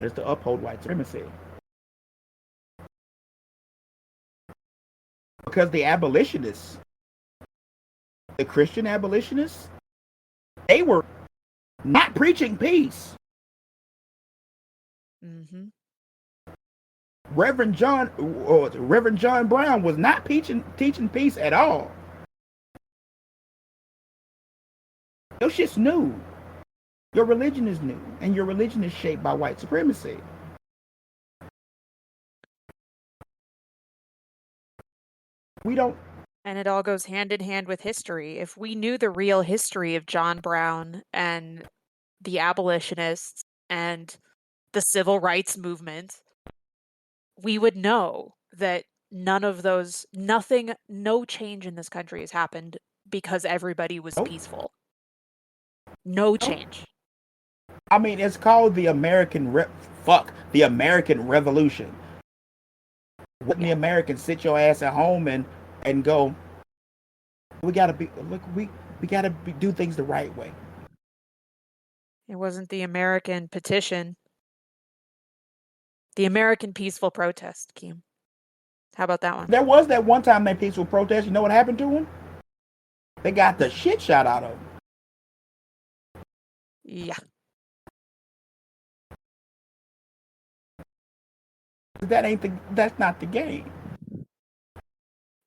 is to uphold white supremacy. Because the abolitionists, the Christian abolitionists, they were not preaching peace. Mm-hmm. Reverend John Brown was not teaching peace at all. Your shit's new. Your religion is new, and your religion is shaped by white supremacy. We don't. And it all goes hand in hand with history. If we knew the real history of John Brown and the abolitionists and the civil rights movement, we would know that no change in this country has happened because everybody was peaceful. No change. I mean, it's called the American Revolution. Wouldn't the Americans sit your ass at home and go, we gotta do things the right way. It wasn't the American petition. The American peaceful protest, Keem. How about that one? There was that one time they peaceful protest. You know what happened to them? They got the shit shot out of them. Yeah. That's not the game.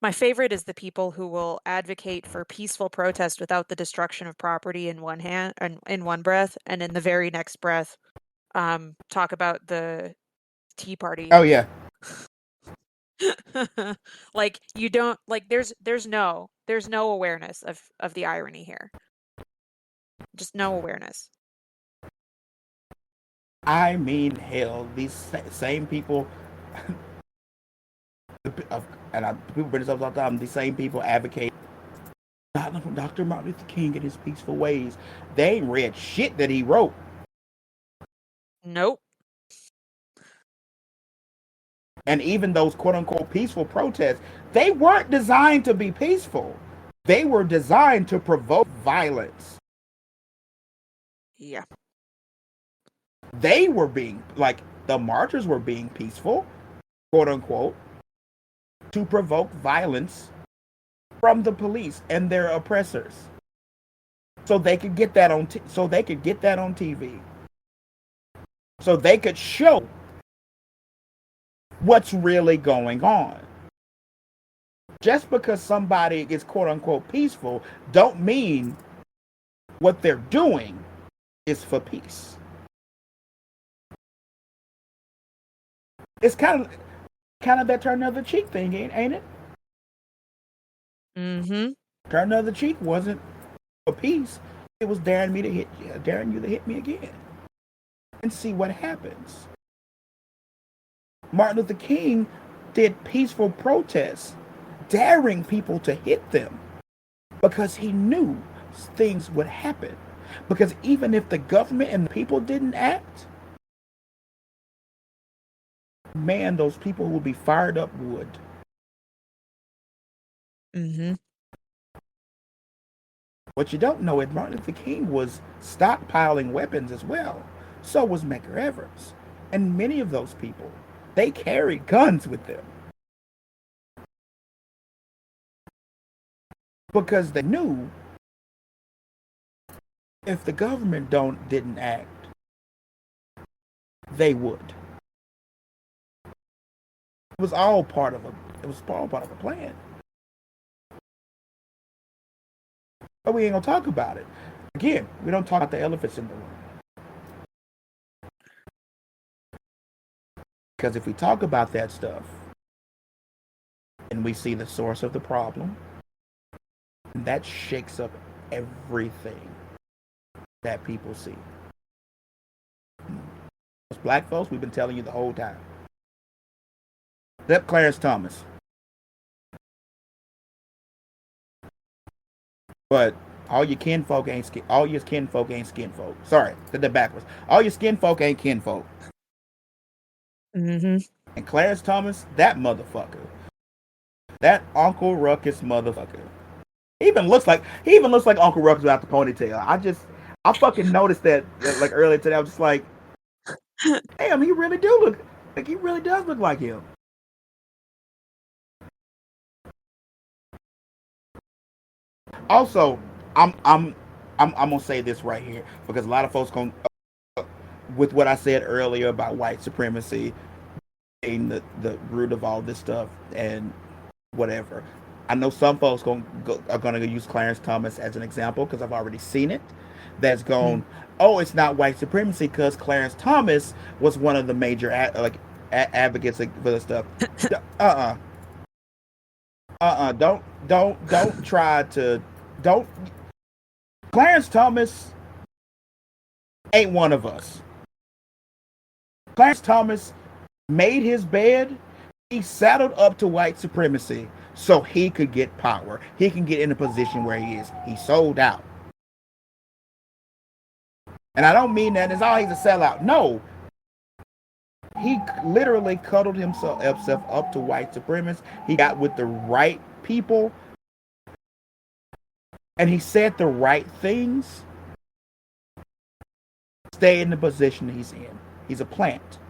My favorite is the people who will advocate for peaceful protest without the destruction of property in one hand and in one breath, and in the very next breath, talk about the Tea Party. Oh yeah. Like you don't like. There's no awareness of the irony here. Just no awareness. I mean, hell, these same people, and people bring this up all the time. These same people advocate Dr. Martin Luther King and his peaceful ways. They ain't read shit that he wrote. Nope. And even those quote unquote peaceful protests, they weren't designed to be peaceful. They were designed to provoke violence. Yeah. They were being, like, the marchers were being peaceful, quote unquote, to provoke violence from the police and their oppressors, so they could get that on TV, so they could show what's really going on. Just because somebody is quote unquote peaceful, don't mean what they're doing is for peace. It's kind of that turn the other cheek thing, ain't it? Mm-hmm. Turn the other cheek wasn't for peace. It was daring you to hit me again, and see what happens. Martin Luther King did peaceful protests, daring people to hit them, because he knew things would happen. Because even if the government and the people didn't act, man, those people who would be fired up would. Mm-hmm. What you don't know is Martin Luther King was stockpiling weapons as well. So was Medgar Evers. And many of those people, they carried guns with them. Because they knew if the government didn't act, they would. It was all part of a plan. But we ain't gonna talk about it. Again, we don't talk about the elephants in the room. Because if we talk about that stuff and we see the source of the problem, that shakes up everything that people see. As black folks, we've been telling you the whole time. Except Clarence Thomas. But all your kinfolk ain't skin folk. Sorry, did that backwards. All your skinfolk ain't kinfolk. Mm-hmm. And Clarence Thomas, that motherfucker. That Uncle Ruckus motherfucker. He even looks like Uncle Ruckus without the ponytail. I fucking noticed that like earlier today. I was just like, Damn, he really do look like he really does look like him. Also, I'm gonna say this right here because a lot of folks gonna with what I said earlier about white supremacy being the root of all this stuff and whatever. I know some folks are going to use Clarence Thomas as an example because I've already seen it. That's gone. Oh, it's not white supremacy because Clarence Thomas was one of the major advocates for the stuff. Don't try to don't. Clarence Thomas ain't one of us. Clarence Thomas made his bed. He saddled up to white supremacy so he could get power. He can get in a position where he is. He sold out. And I don't mean that as oh he's a sellout. No. He literally cuddled himself up to white supremacists. He got with the right people. And he said the right things. Stay in the position he's in. He's a plant.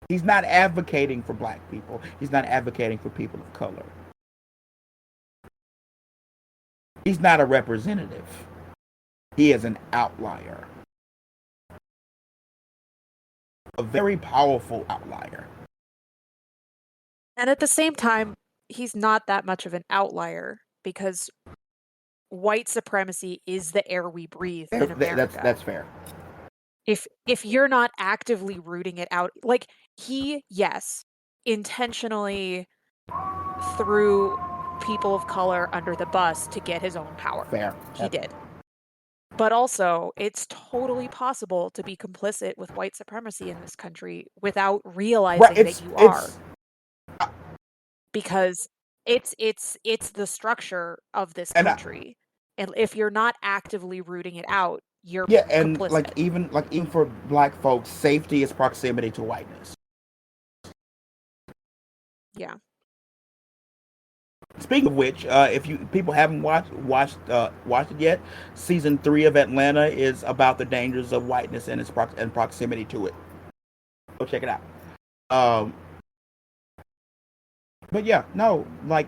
He's not advocating for black people. He's not advocating for people of color. He's not a representative. He is an outlier. A very powerful outlier. And at the same time, he's not that much of an outlier because white supremacy is the air we breathe in America. That's fair. If you're not actively rooting it out, like he, yes, intentionally threw people of color under the bus to get his own power. Fair. He did. But also, it's totally possible to be complicit with white supremacy in this country without realizing that you are. Because it's the structure of this country. And if you're not actively rooting it out, you're complicit. Like even for black folks, safety is proximity to whiteness. Yeah. Speaking of which, if people haven't watched it yet, season 3 of Atlanta is about the dangers of whiteness and its proximity to it. Go check it out. But yeah, no, like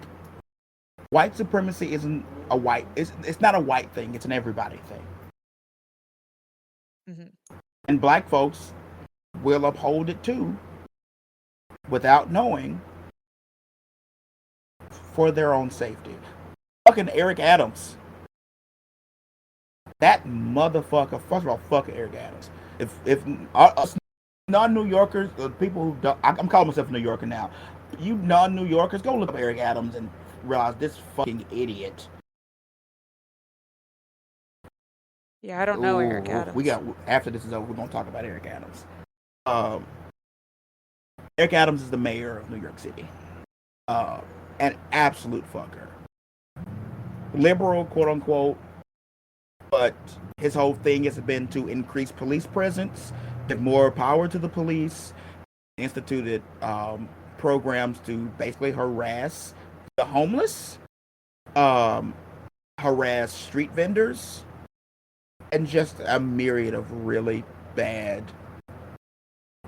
white supremacy isn't a white. It's not a white thing. It's an everybody thing. Mm-hmm. And black folks will uphold it too, without knowing, for their own safety. Fucking Eric Adams. That motherfucker. First of all, fuck Eric Adams. If us non-New Yorkers, people who don't, I'm calling myself a New Yorker now. You non-New Yorkers, go look up Eric Adams and realize this fucking idiot. Yeah, I don't know Eric Adams. After this is over, we're gonna talk about Eric Adams. Eric Adams is the mayor of New York City. An absolute fucker. Liberal, quote unquote, but his whole thing has been to increase police presence, give more power to the police, instituted programs to basically harass the homeless, harass street vendors, and just a myriad of really bad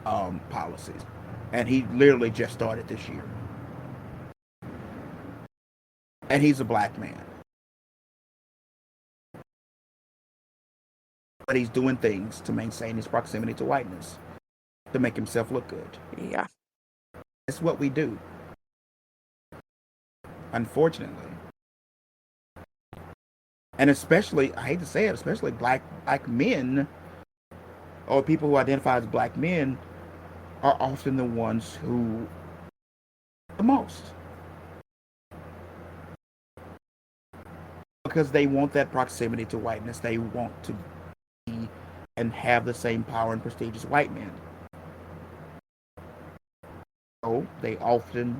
policies. And he literally just started this year. And he's a black man. But he's doing things to maintain his proximity to whiteness, to make himself look good. Yeah. That's what we do. Unfortunately. And especially, I hate to say it, especially black men, or people who identify as black men, are often the ones who the most. Because they want that proximity to whiteness. They want to be and have the same power and prestige as white men. So they often,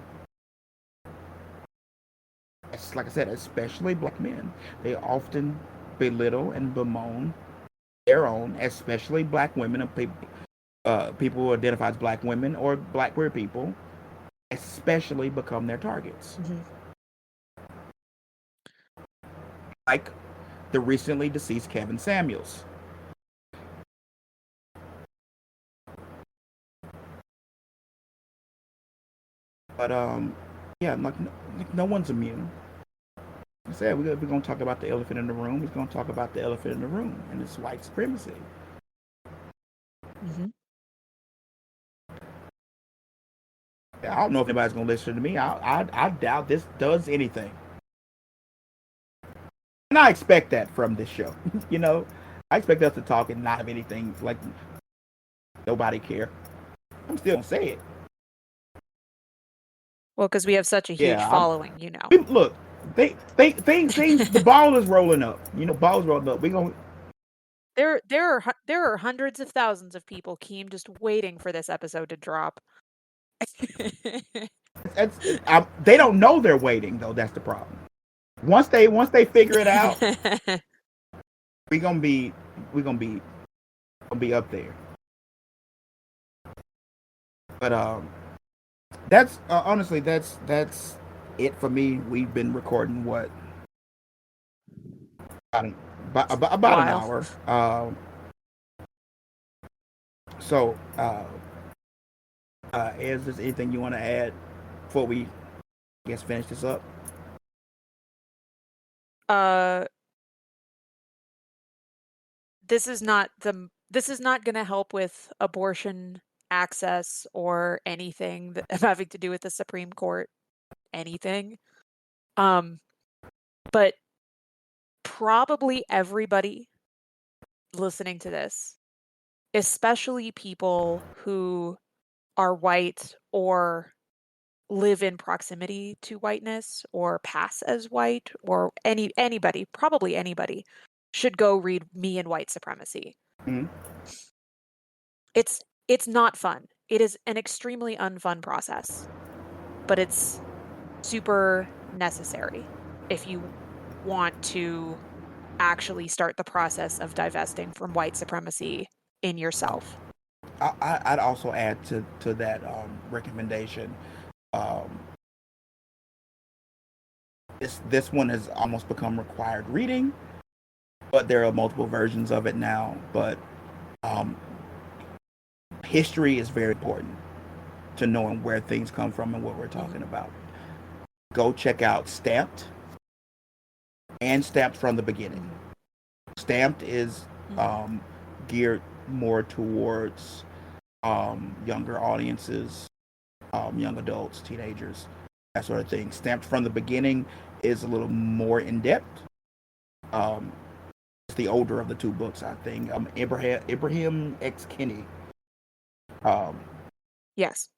like I said, especially black men, they often belittle and bemoan their own, especially black women and people who identify as black women or black queer people, especially become their targets. Mm-hmm. Like the recently deceased Kevin Samuels. But yeah, like no one's immune. Like I said we're gonna talk about the elephant in the room. We're gonna talk about the elephant in the room, and it's white supremacy. Mm-hmm. I don't know if anybody's gonna listen to me. I doubt this does anything, and I expect that from this show. You know, I expect us to talk and not have anything like nobody care. I'm still gonna say it. Well, because we have such a huge Yeah, following, you know. look, things. The ball is rolling up. You know, ball's rolling up. We gonna. There are hundreds of thousands of people, Keem, just waiting for this episode to drop. They don't know they're waiting though. That's the problem. Once they figure it out, we gonna be up there. But that's honestly that's it for me. We've been recording what about an hour. So is there anything you want to add before we finish this up? This is not going to help with abortion access or anything that having to do with the Supreme Court, anything. But probably everybody listening to this, especially people who are white or live in proximity to whiteness or pass as white, or probably anybody should go read Me and White Supremacy. Mm-hmm. It's not fun. It is an extremely unfun process, but it's super necessary if you want to actually start the process of divesting from white supremacy in yourself. I'd also add to that recommendation. This one has almost become required reading, but there are multiple versions of it now. But history is very important to knowing where things come from and what we're talking about. Go check out Stamped and Stamped from the Beginning. Stamped is geared more towards younger audiences, young adults, teenagers, that sort of thing. Stamped from the Beginning is a little more in depth. It's the older of the two books, I think. Ibrahim X. Kinney. Yes.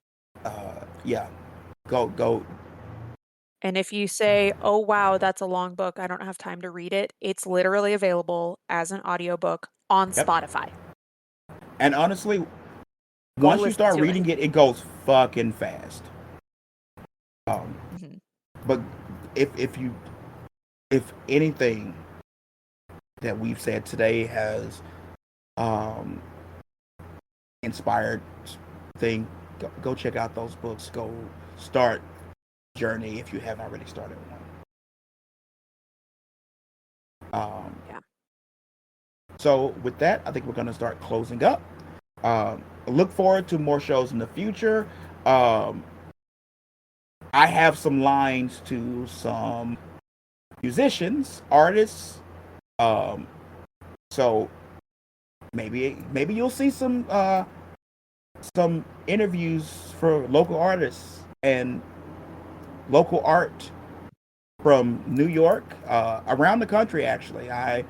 Yeah. Go. And if you say, "Oh wow, that's a long book. I don't have time to read it." It's literally available as an audiobook on Spotify. And honestly, once you start reading it, it goes fucking fast. But if anything that we've said today has inspired thing, go check out those books. Go start journey if you haven't already started one. Yeah. So with that, I think we're going to start closing up. Look forward to more shows in the future. I have some lines to some musicians, artists. So maybe you'll see some interviews for local artists and local art from New York, around the country. Actually, I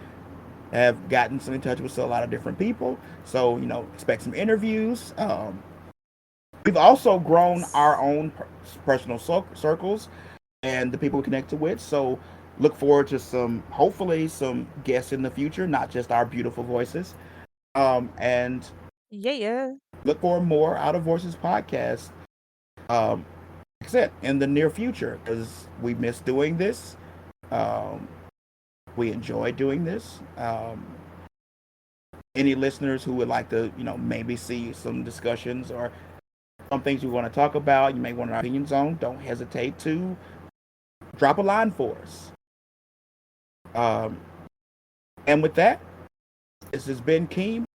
have gotten in touch with a lot of different people. So expect some interviews. We've also grown our own personal circles and the people we connected with. So look forward to hopefully some guests in the future, not just our beautiful voices. And look for more Out of Voices podcast. Like I said, in the near future, because we miss doing this. We enjoy doing this. Any listeners who would like to, maybe see some discussions or some things we want to talk about, you may want our opinions on, don't hesitate to drop a line for us. And with that, this has been Keem